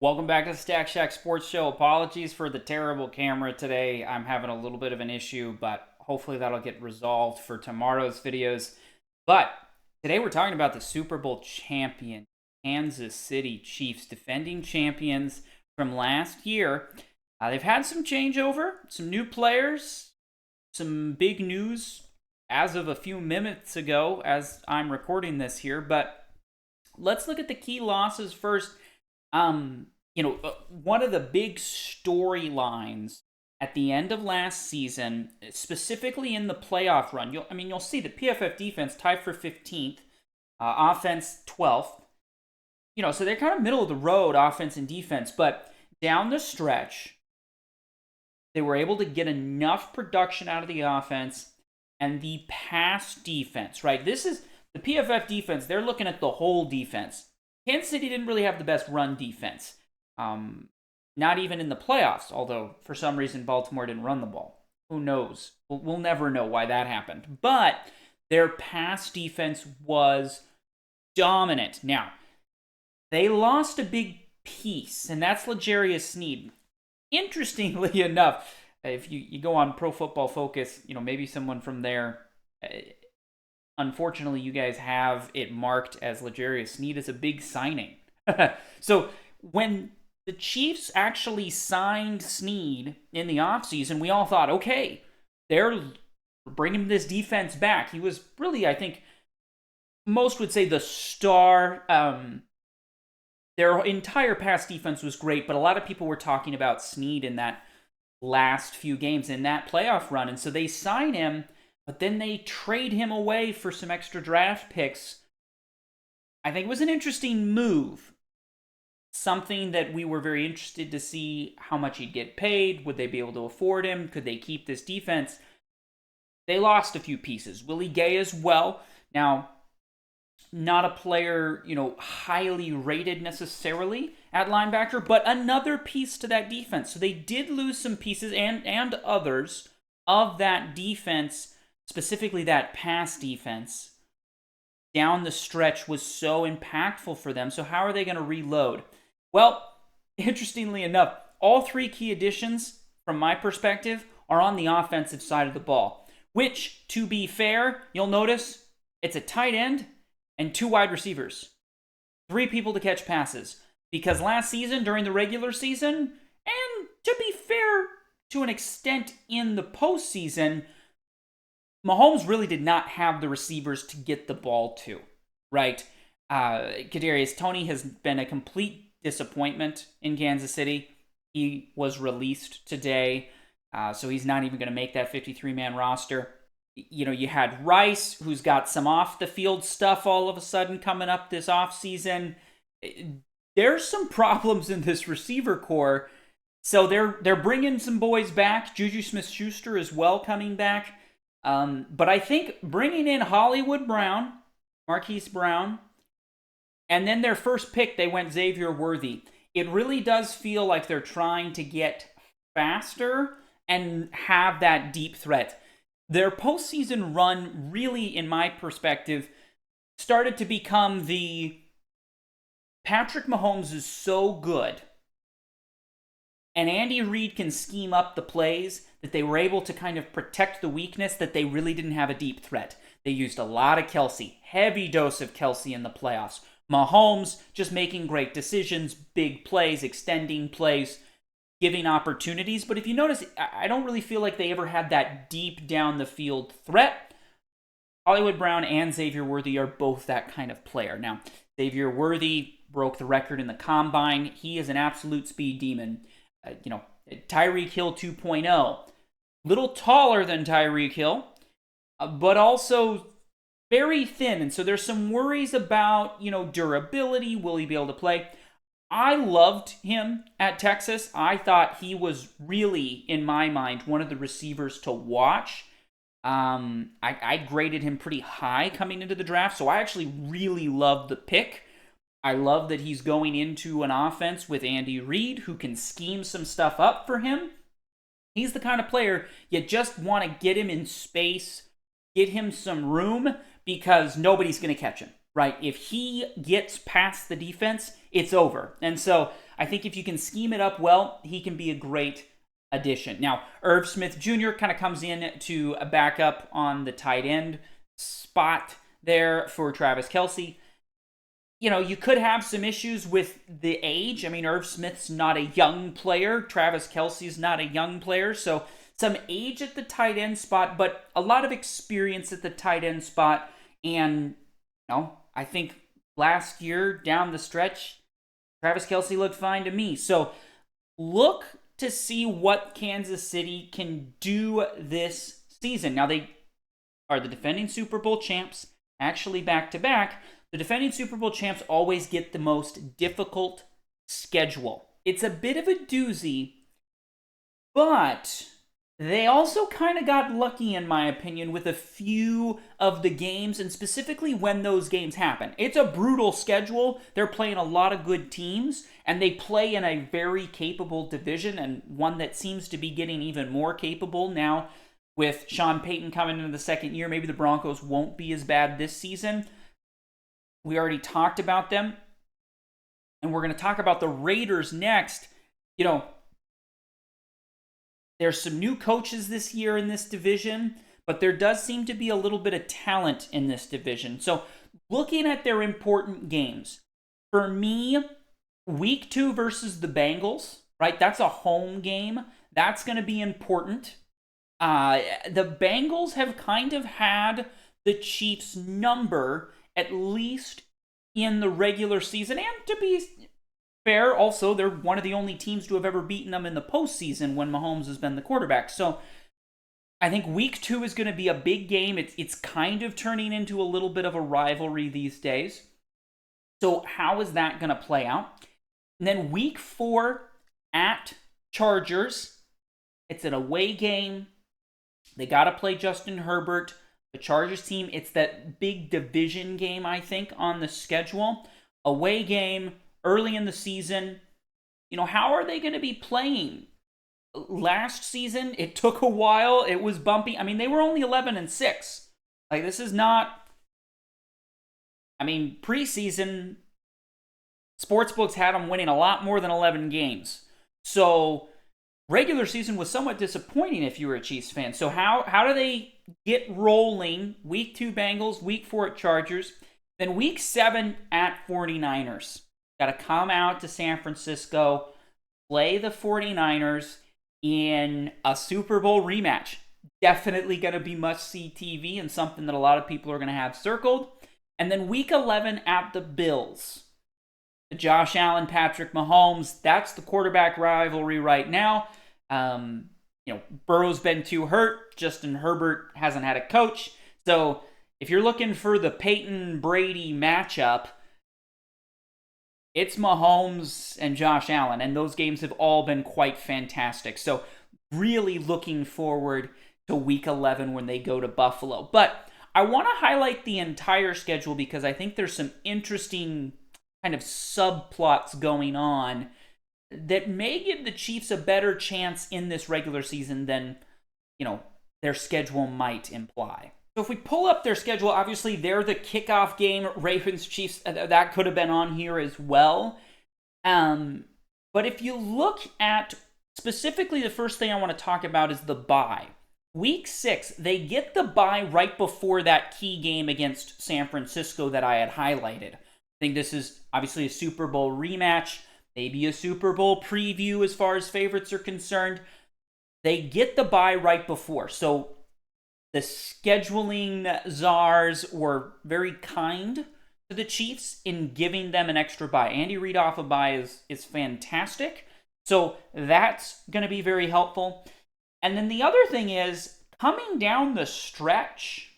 Welcome back to the Stack Shack Sports Show. Apologies for the terrible camera today. I'm having a little bit of an issue, but hopefully that'll get resolved for tomorrow's videos. But today we're talking about the Super Bowl champion, Kansas City Chiefs, defending champions from last year. They've had some changeover, some new players, some big news as of a few minutes ago as I'm recording this here. But let's look at the key losses first. One of the big storylines at the end of last season, specifically in the playoff run, you'll see the PFF defense tied for 15th, offense 12th. So they're kind of middle of the road, offense and defense, but down the stretch, they were able to get enough production out of the offense and the pass defense, right? This is the PFF defense. They're looking at the whole defense. Kansas City didn't really have the best run defense. Not even in the playoffs, although for some reason Baltimore didn't run the ball. Who knows? We'll never know why that happened. But their pass defense was dominant. Now, they lost a big piece, and that's L'Jarius Sneed. Interestingly enough, if you go on Pro Football Focus, maybe someone from there, unfortunately, you guys have it marked as L'Jarius Sneed as a big signing. So when the Chiefs actually signed Sneed in the offseason, we all thought, okay, they're bringing this defense back. He was really, I think, most would say the star. Their entire pass defense was great, but a lot of people were talking about Sneed in that last few games in that playoff run. And so they sign him, but then they trade him away for some extra draft picks. I think it was an interesting move. Something that we were very interested to see how much he'd get paid. Would they be able to afford him? Could they keep this defense? They lost a few pieces. Willie Gay as well. Now, not a player, highly rated necessarily at linebacker, but another piece to that defense. So they did lose some pieces and others of that defense, specifically that pass defense, down the stretch was so impactful for them. So how are they going to reload? Well, interestingly enough, all three key additions, from my perspective, are on the offensive side of the ball, which, to be fair, you'll notice it's a tight end and two wide receivers. Three people to catch passes. Because last season, during the regular season, and to be fair, to an extent in the postseason, Mahomes really did not have the receivers to get the ball to, right? Kadarius Toney has been a complete disappointment in Kansas City. He was released today, so he's not even going to make that 53-man roster. You had Rice, who's got some off-the-field stuff all of a sudden coming up this offseason. There's some problems in this receiver core, so they're bringing some boys back. Juju Smith-Schuster as well coming back. But I think bringing in Hollywood Brown, Marquise Brown, and then their first pick, they went Xavier Worthy. It really does feel like they're trying to get faster and have that deep threat. Their postseason run really, in my perspective, started to become the Patrick Mahomes is so good and Andy Reid can scheme up the plays that they were able to kind of protect the weakness that they really didn't have a deep threat. They used a lot of Kelce, heavy dose of Kelce in the playoffs. Mahomes just making great decisions, big plays, extending plays, giving opportunities. But if you notice, I don't really feel like they ever had that deep down the field threat. Hollywood Brown and Xavier Worthy are both that kind of player. Now, Xavier Worthy broke the record in the combine. He is an absolute speed demon. Tyreek Hill 2.0. Little taller than Tyreek Hill, but also very thin. And so there's some worries about, durability. Will he be able to play? I loved him at Texas. I thought he was really, in my mind, one of the receivers to watch. I graded him pretty high coming into the draft, so I actually really loved the pick. I love that he's going into an offense with Andy Reid, who can scheme some stuff up for him. He's the kind of player you just want to get him in space, get him some room, because nobody's going to catch him, right? If he gets past the defense, it's over. And so I think if you can scheme it up well, he can be a great addition. Now, Irv Smith Jr. kind of comes in to back up on the tight end spot there for Travis Kelce. You know, you could have some issues with the age. I mean, Irv Smith's not a young player. Travis Kelce's not a young player. So some age at the tight end spot, but a lot of experience at the tight end spot. And, you know, I think last year down the stretch, Travis Kelce looked fine to me. So look to see what Kansas City can do this season. Now, they are the defending Super Bowl champs, actually back-to-back. The defending Super Bowl champs always get the most difficult schedule. It's a bit of a doozy, but they also kind of got lucky, in my opinion, with a few of the games, and specifically when those games happen. It's a brutal schedule. They're playing a lot of good teams, and they play in a very capable division, and one that seems to be getting even more capable now with Sean Payton coming into the second year. Maybe the Broncos won't be as bad this season. We already talked about them, and we're going to talk about the Raiders next. You know, there's some new coaches this year in this division, but there does seem to be a little bit of talent in this division. So looking at their important games, for me, week 2 versus the Bengals, right? That's a home game. That's going to be important. The Bengals have kind of had the Chiefs' number, at least in the regular season. And to be fair, also, they're one of the only teams to have ever beaten them in the postseason when Mahomes has been the quarterback. So I think week 2 is going to be a big game. It's kind of turning into a little bit of a rivalry these days. So how is that going to play out? And then week 4 at Chargers. It's an away game. They got to play Justin Herbert. The Chargers team, it's that big division game, I think, on the schedule. Away game, early in the season. You know, how are they going to be playing? Last season, it took a while. It was bumpy. I mean, they were only 11-6. Like, this is not... I mean, preseason, sportsbooks had them winning a lot more than 11 games. So, regular season was somewhat disappointing if you were a Chiefs fan. So, how do they get rolling? Week 2 Bengals, week 4 at Chargers, then week 7 at 49ers. Got to come out to San Francisco, play the 49ers in a Super Bowl rematch. Definitely going to be must-see TV and something that a lot of people are going to have circled. And then week 11 at the Bills. Josh Allen, Patrick Mahomes, that's the quarterback rivalry right now. You know, Burrow's been too hurt. Justin Herbert hasn't had a coach. So if you're looking for the Peyton-Brady matchup, it's Mahomes and Josh Allen, and those games have all been quite fantastic. So really looking forward to week 11 when they go to Buffalo. But I want to highlight the entire schedule because I think there's some interesting kind of subplots going on that may give the Chiefs a better chance in this regular season than, you know, their schedule might imply. So if we pull up their schedule, obviously they're the kickoff game, Ravens-Chiefs, that could have been on here as well. But if you look at specifically the first thing I want to talk about is the bye. Week 6, they get the bye right before that key game against San Francisco that I had highlighted. I think this is obviously a Super Bowl rematch, maybe a Super Bowl preview as far as favorites are concerned. They get the bye right before. So the scheduling czars were very kind to the Chiefs in giving them an extra bye. Andy Reid off a bye is fantastic. So that's going to be very helpful. And then the other thing is, coming down the stretch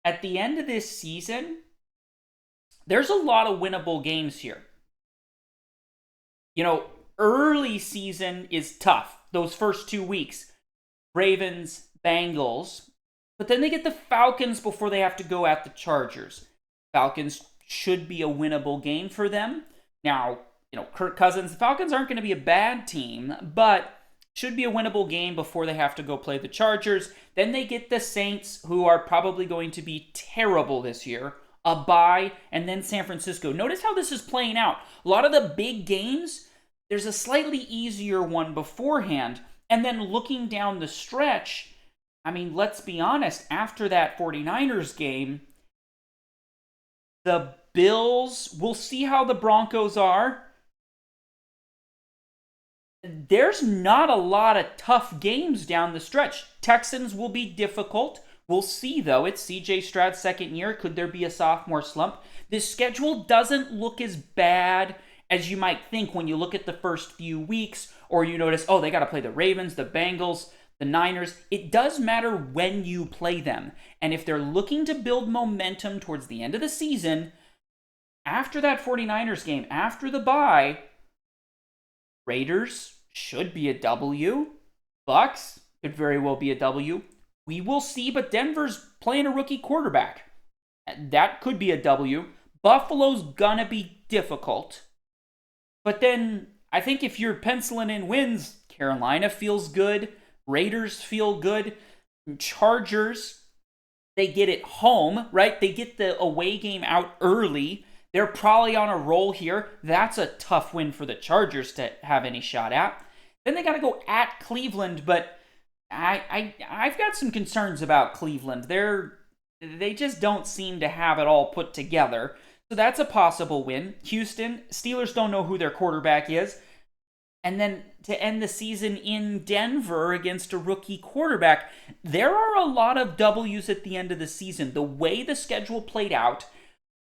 at the end of this season, there's a lot of winnable games here. You know, early season is tough. Those first 2 weeks, Ravens, Bengals, but then they get the Falcons before they have to go at the Chargers. Falcons should be a winnable game for them. Now, you know, Kirk Cousins, the Falcons aren't going to be a bad team, but should be a winnable game before they have to go play the Chargers. Then they get the Saints, who are probably going to be terrible this year, a bye, and then San Francisco. Notice how this is playing out. A lot of the big games, there's a slightly easier one beforehand, and then looking down the stretch, I mean, let's be honest, after that 49ers game, the Bills, we'll see how the Broncos are. There's not a lot of tough games down the stretch. Texans will be difficult. We'll see, though. It's CJ Stroud's second year. Could there be a sophomore slump? This schedule doesn't look as bad as you might think when you look at the first few weeks, or you notice, oh, they got to play the Ravens, the Bengals, the Niners. It does matter when you play them. And if they're looking to build momentum towards the end of the season, after that 49ers game, after the bye, Raiders should be a W. Bucks could very well be a W. We will see, but Denver's playing a rookie quarterback. That could be a W. Buffalo's gonna be difficult. But then, I think if you're penciling in wins, Carolina feels good. Raiders feel good. Chargers, they get it home, right? They get the away game out early. They're probably on a roll here. That's a tough win for the Chargers to have any shot at. Then they got to go at Cleveland, but I've got some concerns about Cleveland. They just don't seem to have it all put together. So that's a possible win. Houston, Steelers don't know who their quarterback is. And then to end the season in Denver against a rookie quarterback, there are a lot of W's at the end of the season. The way the schedule played out,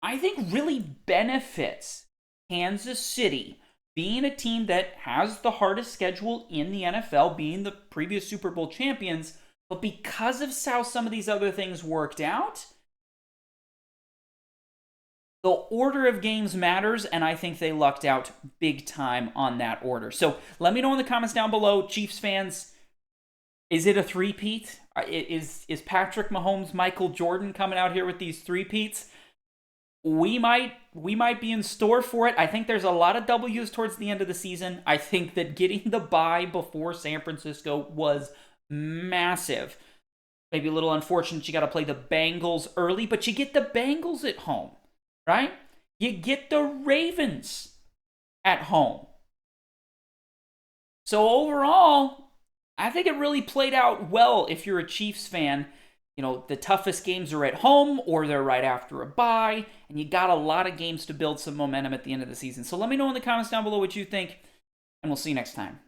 I think really benefits Kansas City being a team that has the hardest schedule in the NFL, being the previous Super Bowl champions. But because of how some of these other things worked out, the order of games matters, and I think they lucked out big time on that order. So let me know in the comments down below, Chiefs fans, is it a three-peat? Is Patrick Mahomes, Michael Jordan coming out here with these three-peats? We might be in store for it. I think there's a lot of W's towards the end of the season. I think that getting the bye before San Francisco was massive. Maybe a little unfortunate you got to play the Bengals early, but you get the Bengals at home, right? You get the Ravens at home. So overall, I think it really played out well if you're a Chiefs fan. You know, the toughest games are at home or they're right after a bye, and you got a lot of games to build some momentum at the end of the season. So let me know in the comments down below what you think, and we'll see you next time.